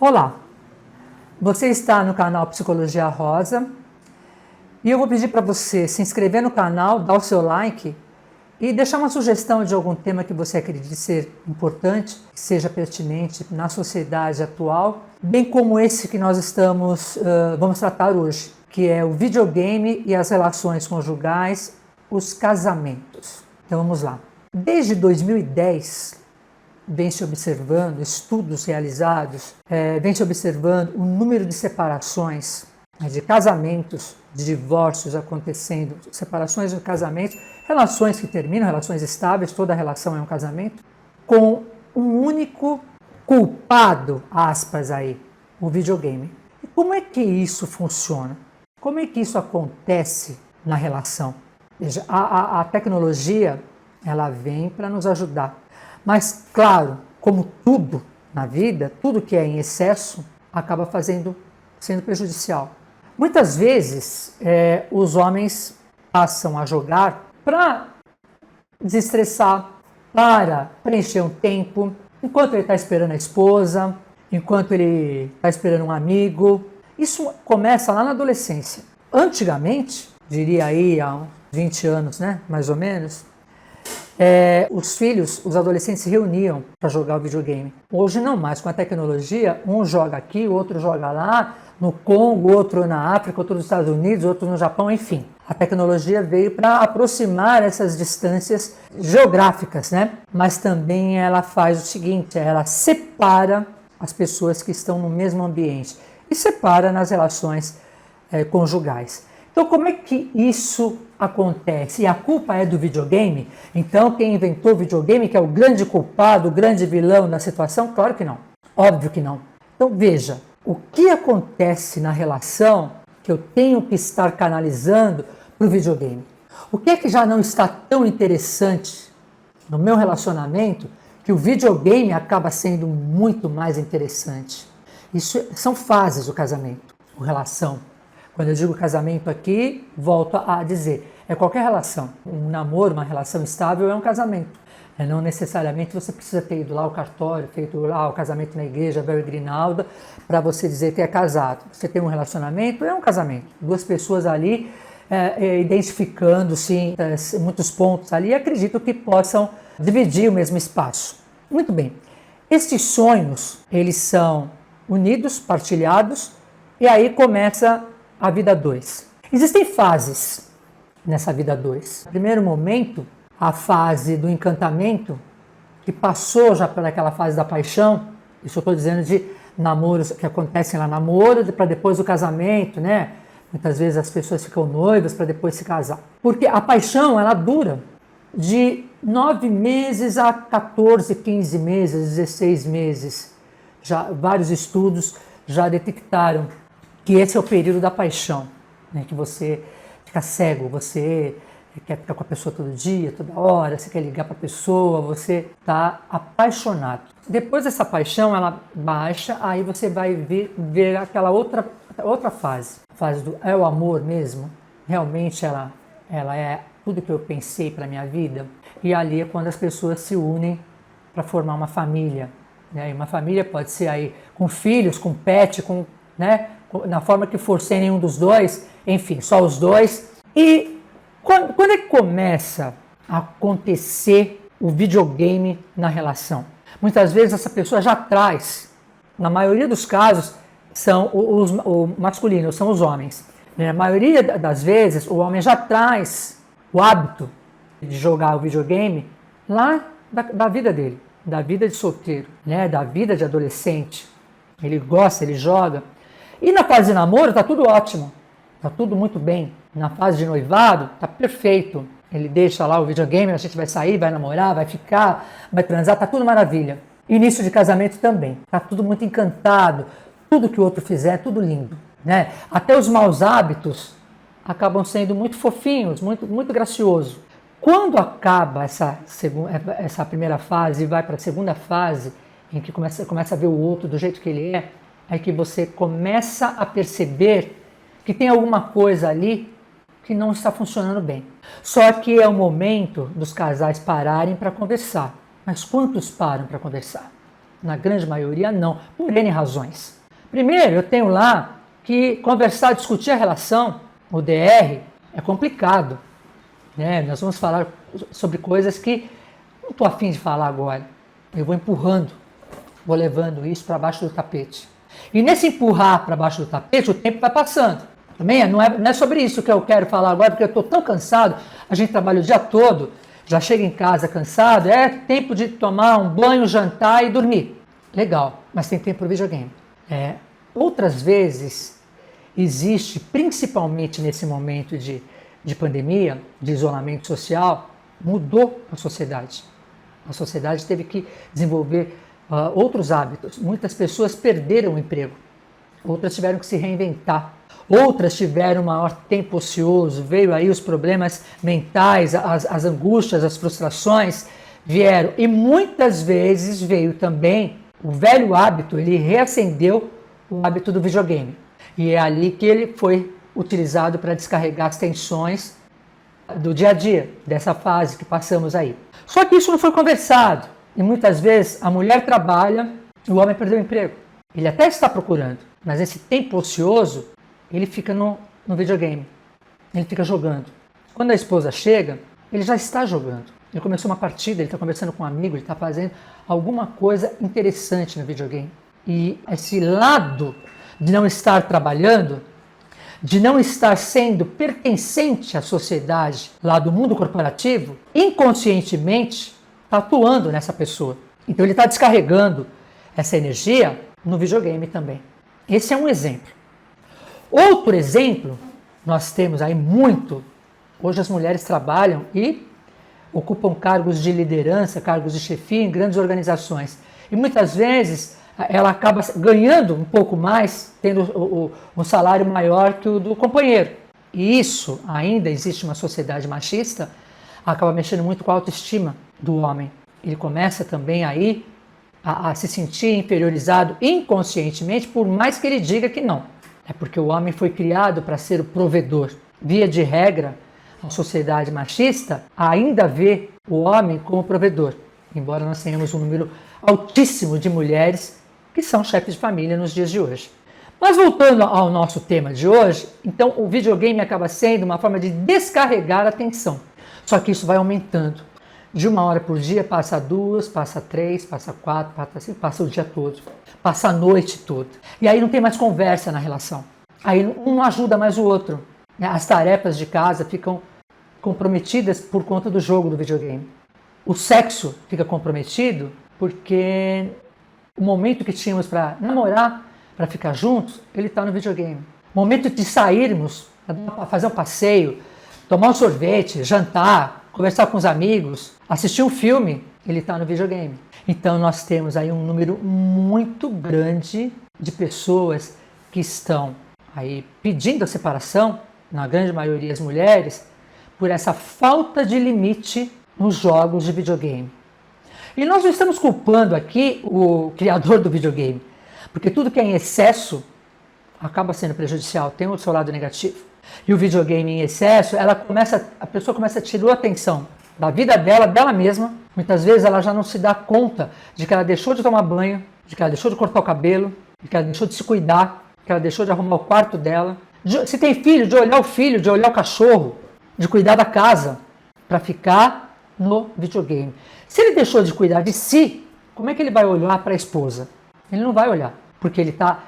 Olá, você está no canal Psicologia Rosa e eu vou pedir para você se inscrever no canal, dar o seu like e deixar uma sugestão de algum tema que você acredite ser importante, que seja pertinente na sociedade atual, bem como esse que nós vamos tratar hoje, que é o videogame e as relações conjugais, os casamentos. Então vamos lá. Desde 2010, vem se observando, estudos realizados, vem se observando o número de separações, de casamentos, de divórcios acontecendo, separações de casamentos, relações que terminam, relações estáveis, toda relação é um casamento, com um único culpado, aspas aí, o videogame. E como é que isso funciona? Como é que isso acontece na relação? Veja, a tecnologia, ela vem para nos ajudar. Mas, claro, como tudo na vida, tudo que é em excesso acaba sendo prejudicial. Muitas vezes, os homens passam a jogar para desestressar, para preencher um tempo, enquanto ele está esperando a esposa, enquanto ele está esperando um amigo. Isso começa lá na adolescência. Antigamente, diria aí há uns 20 anos, né, mais ou menos, os adolescentes se reuniam para jogar o videogame. Hoje não mais, com a tecnologia, um joga aqui, o outro joga lá, no Congo, outro na África, outro nos Estados Unidos, outro no Japão, enfim. A tecnologia veio para aproximar essas distâncias geográficas, né? Mas também ela faz o seguinte, ela separa as pessoas que estão no mesmo ambiente e separa nas relações conjugais. Então, como é que isso acontece? E a culpa é do videogame? Então, quem inventou o videogame, que é o grande culpado, o grande vilão da situação? Claro que não. Óbvio que não. Então, veja, o que acontece na relação que eu tenho que estar canalizando para o videogame? O que é que já não está tão interessante no meu relacionamento que o videogame acaba sendo muito mais interessante? Isso são fases do casamento, a relação. Quando eu digo casamento aqui, volto a dizer, é qualquer relação. Um namoro, uma relação estável é um casamento. Não necessariamente você precisa ter ido lá ao cartório, feito lá o casamento na igreja, véu e grinalda, para você dizer que é casado. Você tem um relacionamento, é um casamento. Duas pessoas ali identificando-se muitos pontos ali, acredito que possam dividir o mesmo espaço. Muito bem. Estes sonhos, eles são unidos, partilhados, e aí começa a vida 2. Existem fases nessa vida 2. No primeiro momento, a fase do encantamento, que passou já pelaquela fase da paixão, isso eu estou dizendo de namoros que acontecem lá, namoro para depois o casamento, né? Muitas vezes as pessoas ficam noivas para depois se casar. Porque a paixão, ela dura de 9 meses a 14, 15 meses, 16 meses. Já, vários estudos já detectaram que esse é o período da paixão, né? Que você fica cego, você quer ficar com a pessoa todo dia, toda hora, você quer ligar para a pessoa, você está apaixonado. Depois dessa paixão, ela baixa, aí você vai ver aquela outra fase, a fase do é o amor mesmo, realmente ela é tudo que eu pensei para a minha vida, e ali é quando as pessoas se unem para formar uma família, né? E uma família pode ser aí com filhos, com pet, né? Na forma que for, sem nenhum dos dois, enfim, só os dois. E quando é que começa a acontecer o videogame na relação? Muitas vezes essa pessoa já traz, na maioria dos casos, são o masculino, são os homens. Na maioria das vezes, o homem já traz o hábito de jogar o videogame lá da vida dele, da vida de solteiro, né? Da vida de adolescente. Ele gosta, ele joga. E na fase de namoro está tudo ótimo, está tudo muito bem. Na fase de noivado está perfeito. Ele deixa lá o videogame, a gente vai sair, vai namorar, vai ficar, vai transar, está tudo maravilha. Início de casamento também, está tudo muito encantado. Tudo que o outro fizer, tudo lindo, né? Até os maus hábitos acabam sendo muito fofinhos, muito, muito gracioso. Quando acaba essa primeira fase e vai para a segunda fase, em que começa a ver o outro do jeito que ele é que você começa a perceber que tem alguma coisa ali que não está funcionando bem. Só que é o momento dos casais pararem para conversar. Mas quantos param para conversar? Na grande maioria, não, por N razões. Primeiro, eu tenho lá que conversar, discutir a relação, o DR, é complicado. Né? Nós vamos falar sobre coisas que não estou afim de falar agora. Eu vou empurrando, vou levando isso para baixo do tapete. E nesse empurrar para baixo do tapete, o tempo vai passando. Também não é sobre isso que eu quero falar agora, porque eu estou tão cansado, a gente trabalha o dia todo, já chega em casa cansado, é tempo de tomar um banho, jantar e dormir. Legal, mas tem tempo para o videogame. Outras vezes, existe, principalmente nesse momento de pandemia, de isolamento social, mudou a sociedade. A sociedade teve que desenvolver outros hábitos. Muitas pessoas perderam o emprego, outras tiveram que se reinventar. Outras tiveram maior tempo ocioso, veio aí os problemas mentais, as angústias, as frustrações vieram. E muitas vezes veio também o velho hábito, ele reacendeu o hábito do videogame. E é ali que ele foi utilizado para descarregar as tensões do dia a dia, dessa fase que passamos aí. Só que isso não foi conversado. E muitas vezes a mulher trabalha e o homem perdeu o emprego. Ele até está procurando, mas esse tempo ocioso, ele fica no videogame, ele fica jogando. Quando a esposa chega, ele já está jogando. Ele começou uma partida, ele está conversando com um amigo, ele está fazendo alguma coisa interessante no videogame. E esse lado de não estar trabalhando, de não estar sendo pertencente à sociedade lá do mundo corporativo, inconscientemente está atuando nessa pessoa. Então ele está descarregando essa energia no videogame também. Esse é um exemplo. Outro exemplo, nós temos aí muito, hoje as mulheres trabalham e ocupam cargos de liderança, cargos de chefia em grandes organizações. E muitas vezes ela acaba ganhando um pouco mais, tendo um salário maior que o do companheiro. E isso, ainda existe uma sociedade machista, acaba mexendo muito com a autoestima do homem. Ele começa também aí a se sentir inferiorizado inconscientemente, por mais que ele diga que não. É porque o homem foi criado para ser o provedor. Via de regra, a sociedade machista ainda vê o homem como provedor, embora nós tenhamos um número altíssimo de mulheres que são chefes de família nos dias de hoje. Mas voltando ao nosso tema de hoje, então o videogame acaba sendo uma forma de descarregar a tensão. Só que isso vai aumentando. De 1 hora por dia, passa 2, passa 3, passa 4, passa 5, passa o dia todo. Passa a noite toda. E aí não tem mais conversa na relação. Aí um não ajuda mais o outro. As tarefas de casa ficam comprometidas por conta do jogo do videogame. O sexo fica comprometido porque o momento que tínhamos para namorar, para ficar juntos, ele está no videogame. O momento de sairmos, para fazer um passeio, tomar um sorvete, jantar, conversar com os amigos, assistir um filme, ele está no videogame. Então nós temos aí um número muito grande de pessoas que estão aí pedindo a separação, na grande maioria as mulheres, por essa falta de limite nos jogos de videogame. E nós não estamos culpando aqui o criador do videogame, porque tudo que é em excesso acaba sendo prejudicial, tem o seu lado negativo. E o videogame em excesso, a pessoa começa a tirar a atenção da vida dela mesma. Muitas vezes ela já não se dá conta de que ela deixou de tomar banho, de que ela deixou de cortar o cabelo, de que ela deixou de se cuidar, de que ela deixou de arrumar o quarto dela. Se tem filho, de olhar o filho, de olhar o cachorro, de cuidar da casa, para ficar no videogame. Se ele deixou de cuidar de si, como é que ele vai olhar para a esposa? Ele não vai olhar, porque ele está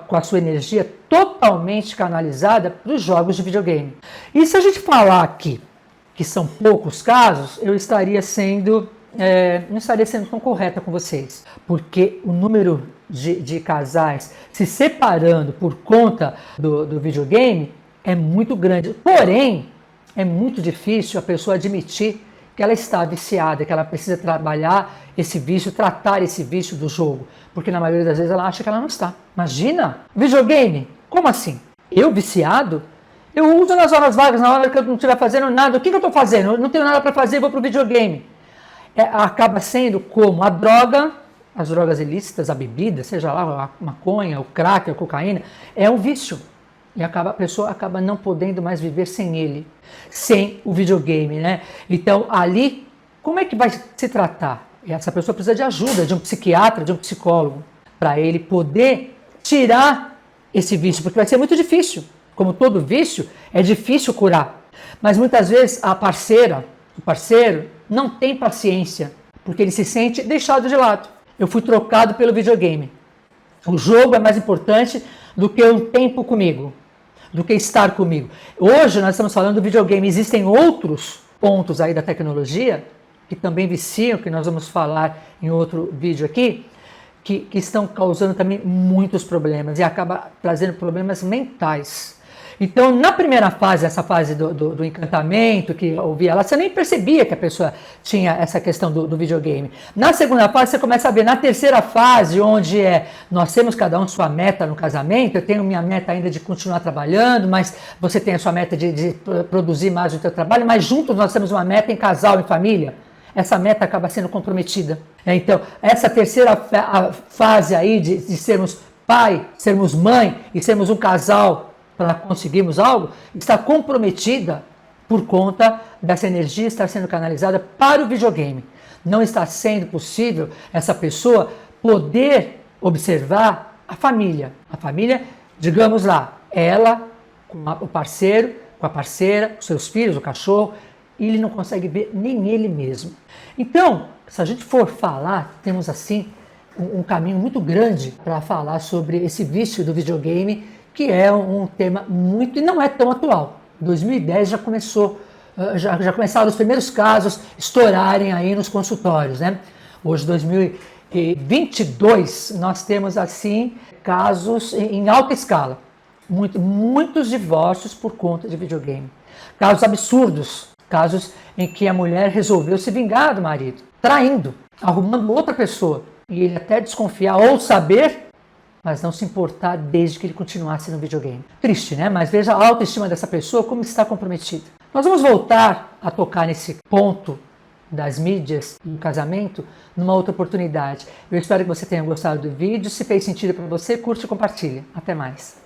com a sua energia totalmente canalizada para os jogos de videogame. E se a gente falar aqui que são poucos casos, eu não estaria sendo tão correta com vocês, porque o número de casais se separando por conta do videogame é muito grande. Porém, é muito difícil a pessoa admitir que ela está viciada, que ela precisa trabalhar esse vício, tratar esse vício do jogo, porque na maioria das vezes ela acha que ela não está. Imagina, videogame, como assim? Eu viciado? Eu uso nas horas vagas, na hora que eu não estiver fazendo nada. O que eu estou fazendo? Eu não tenho nada para fazer, vou para o videogame. Acaba sendo como a droga, as drogas ilícitas, a bebida, seja lá a maconha, o crack, a cocaína, é um vício. E a pessoa acaba não podendo mais viver sem ele, sem o videogame, né? Então, ali, como é que vai se tratar? E essa pessoa precisa de ajuda, de um psiquiatra, de um psicólogo, para ele poder tirar esse vício, porque vai ser muito difícil. Como todo vício, é difícil curar. Mas muitas vezes a parceira, o parceiro, não tem paciência, porque ele se sente deixado de lado. Eu fui trocado pelo videogame. O jogo é mais importante do que um tempo comigo, do que estar comigo. Hoje nós estamos falando do videogame. Existem outros pontos aí da tecnologia que também viciam, que nós vamos falar em outro vídeo aqui, que estão causando também muitos problemas e acaba trazendo problemas mentais. Então, na primeira fase, essa fase do encantamento, que eu ouvia lá, você nem percebia que a pessoa tinha essa questão do videogame. Na segunda fase, você começa a ver. Na terceira fase, onde nós temos cada um sua meta no casamento, eu tenho minha meta ainda de continuar trabalhando, mas você tem a sua meta de produzir mais o seu trabalho, mas juntos nós temos uma meta em casal, em família. Essa meta acaba sendo comprometida. Então, essa terceira fase aí de sermos pai, sermos mãe e sermos um casal para conseguirmos algo, está comprometida por conta dessa energia estar sendo canalizada para o videogame. Não está sendo possível essa pessoa poder observar a família. A família, digamos lá, ela com o parceiro, com a parceira, os seus filhos, o cachorro, e ele não consegue ver nem ele mesmo. Então, se a gente for falar, temos assim um caminho muito grande para falar sobre esse vício do videogame, que é um tema muito, e não é tão atual. Em 2010 já começou, já começaram os primeiros casos estourarem aí nos consultórios, né? Hoje, 2022, nós temos assim casos em alta escala. Muitos divórcios por conta de videogame. Casos absurdos, casos em que a mulher resolveu se vingar do marido, traindo, arrumando outra pessoa. E ele até desconfiar ou saber, mas não se importar desde que ele continuasse no videogame. Triste, né? Mas veja a autoestima dessa pessoa como está comprometida. Nós vamos voltar a tocar nesse ponto das mídias no casamento numa outra oportunidade. Eu espero que você tenha gostado do vídeo. Se fez sentido para você, curte e compartilha. Até mais.